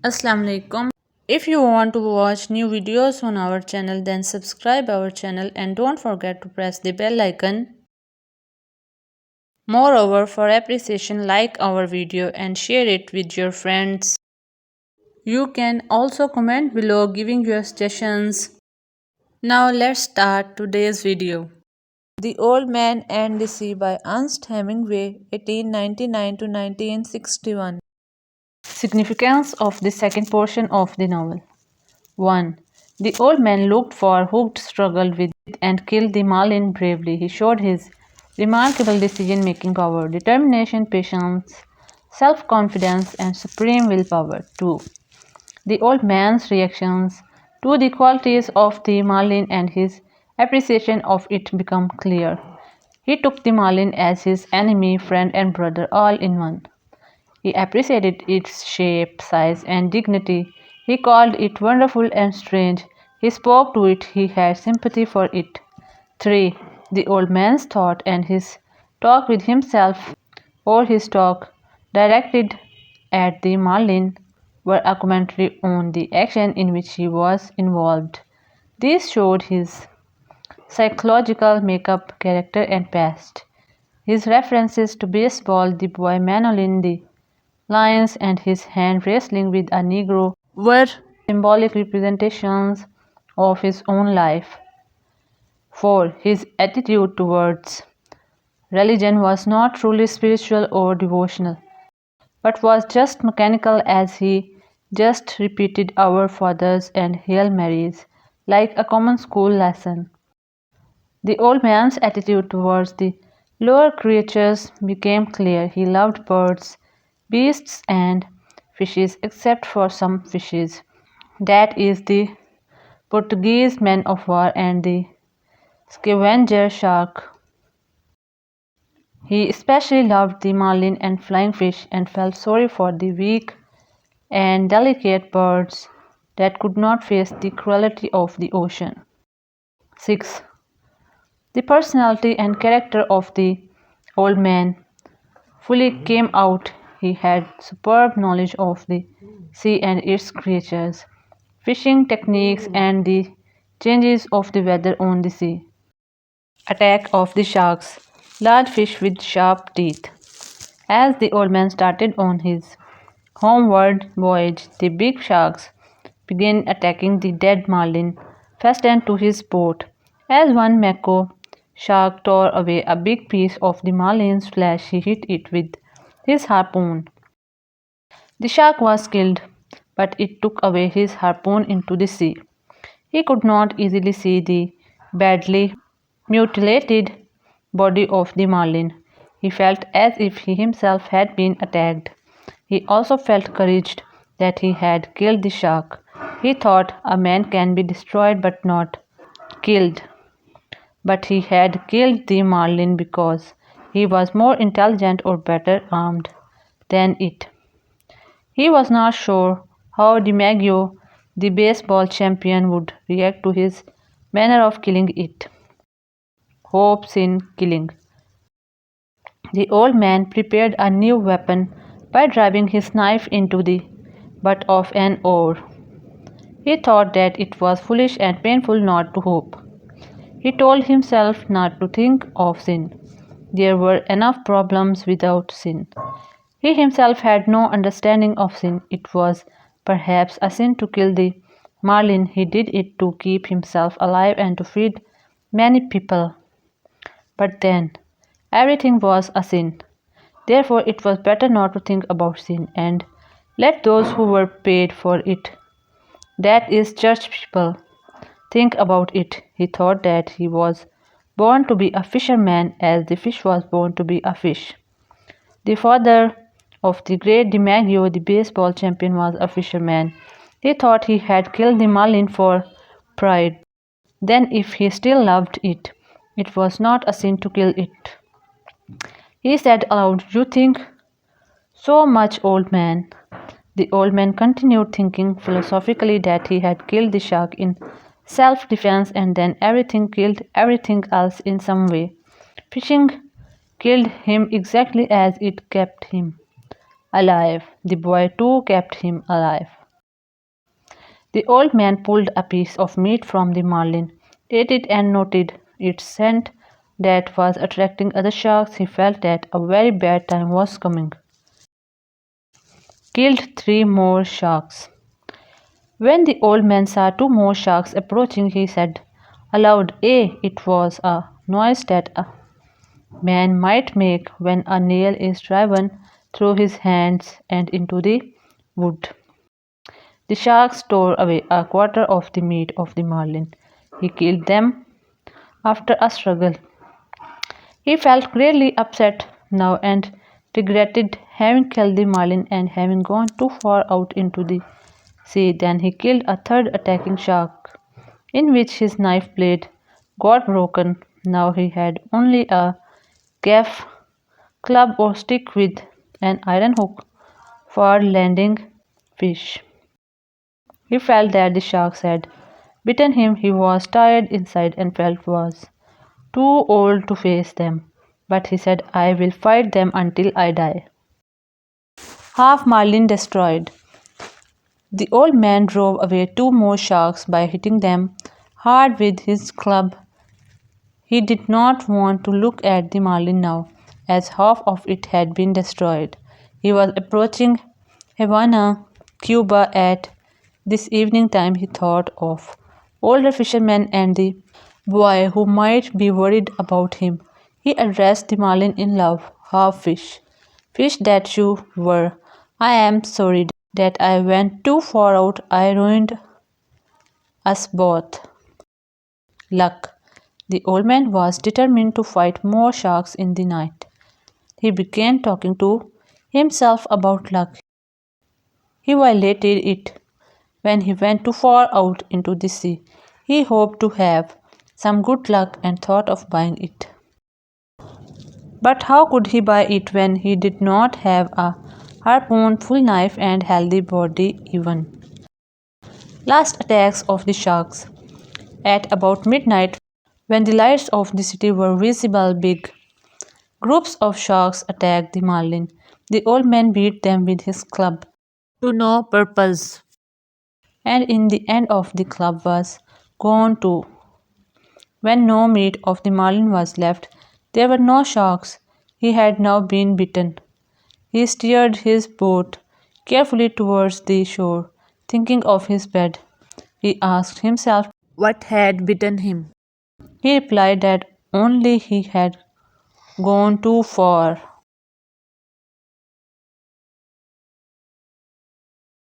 Assalamu alaikum. If you want to watch new videos on our channel, then subscribe our channel and don't forget to press the bell icon. Moreover, for appreciation, like our video and share it with your friends. You can also comment below giving your suggestions. Now let's start today's video. The Old Man and the Sea by Ernest Hemingway, 1899 to 1961. Significance of the second portion of the novel. 1. The old man looked for, hooked, struggled with, and killed the marlin bravely. He showed his remarkable decision making power, determination, patience, self confidence, and supreme willpower. 2. The old man's reactions to the qualities of the marlin and his appreciation of it become clear. He took the marlin as his enemy, friend, and brother all in one. He appreciated its shape, size, and dignity. He called it wonderful and strange. He spoke to it. He had sympathy for it. 3. The old man's thought and his talk with himself, or his talk directed at the marlin, were a commentary on the action in which he was involved. These showed his psychological makeup, character, and past. His references to baseball, the boy Manolin, the lions, and his hand wrestling with a Negro were symbolic representations of his own life. 4. His attitude towards religion was not truly spiritual or devotional, but was just mechanical, as he just repeated Our Fathers and Hail Marys like a common school lesson. The old man's attitude towards the lower creatures became clear. He loved birds, beasts, and fishes, except for some fishes, that is, the Portuguese man of war and the scavenger shark. He especially loved the marlin and flying fish, and felt sorry for the weak and delicate birds that could not face the cruelty of the ocean. 6. The personality and character of the old man fully came out. He had superb knowledge of the sea and its creatures, fishing techniques, and the changes of the weather on the sea. Attack of the sharks, large fish with sharp teeth. As the old man started on his homeward voyage, the big sharks began attacking the dead marlin fastened to his boat. As one mako shark tore away a big piece of the marlin's flesh, he hit it with his harpoon. The shark was killed, but it took away his harpoon into the sea. He could not easily see the badly mutilated body of the marlin. He felt as if he himself had been attacked. He also felt encouraged that he had killed the shark. He thought a man can be destroyed but not killed. But he had killed the marlin because he was more intelligent or better armed than it. He was not sure how DiMaggio, the baseball champion, would react to his manner of killing it. Hopes in killing. The old man prepared a new weapon by driving his knife into the butt of an oar. He thought that it was foolish and painful not to hope. He told himself not to think of sin. There were enough problems without sin. He himself had no understanding of sin. It was perhaps a sin to kill the marlin. He did it to keep himself alive and to feed many people. But then, everything was a sin. Therefore, it was better not to think about sin and let those who were paid for it, that is, church people, think about it. He thought that he was born to be a fisherman as the fish was born to be a fish. The father of the great DiMaggio, the baseball champion, was a fisherman. He thought he had killed the marlin for pride. Then, if he still loved it, it was not a sin to kill it. He said aloud, "You think so much, old man." The old man continued, thinking philosophically that he had killed the shark in self-defense, and then everything killed everything else in some way. Fishing killed him exactly as it kept him alive. The boy too kept him alive. The old man pulled a piece of meat from the marlin, ate it and noted its scent that was attracting other sharks. He felt that a very bad time was coming. Killed 3 more sharks. When the old man saw 2 more sharks approaching, he said aloud, it was a noise that a man might make when a nail is driven through his hands and into the wood." The sharks tore away a quarter of the meat of the marlin. He killed them after a struggle. He felt greatly upset now and regretted having killed the marlin and having gone too far out into the sea. Then he killed a third attacking shark, in which his knife blade got broken. Now he had only a gaff, club or stick with an iron hook for landing fish. He felt that the sharks had bitten him. He was tired inside and felt was too old to face them. But he said, "I will fight them until I die." Half marlin destroyed. The old man drove away 2 more sharks by hitting them hard with his club. He did not want to look at the marlin now, as half of it had been destroyed. He was approaching Havana, Cuba at this evening time. He thought of older fishermen and the boy who might be worried about him. He addressed the marlin in love. "Half fish, fish that you were, I am sorry that I went too far out. I ruined us both." Luck. The old man was determined to fight more sharks in the night. He began talking to himself about luck. He violated it when he went too far out into the sea. He hoped to have some good luck and thought of buying it. But how could he buy it when he did not have a harpoon, full knife, and healthy body even? Last attacks of the sharks. At about midnight, when the lights of the city were visible, big groups of sharks attacked the marlin. The old man beat them with his club to no purpose, and in the end of the club was gone too. When no meat of the marlin was left, there were no sharks. He had now been bitten. He steered his boat carefully towards the shore, thinking of his bed. He asked himself what had bitten him. He replied that only he had gone too far.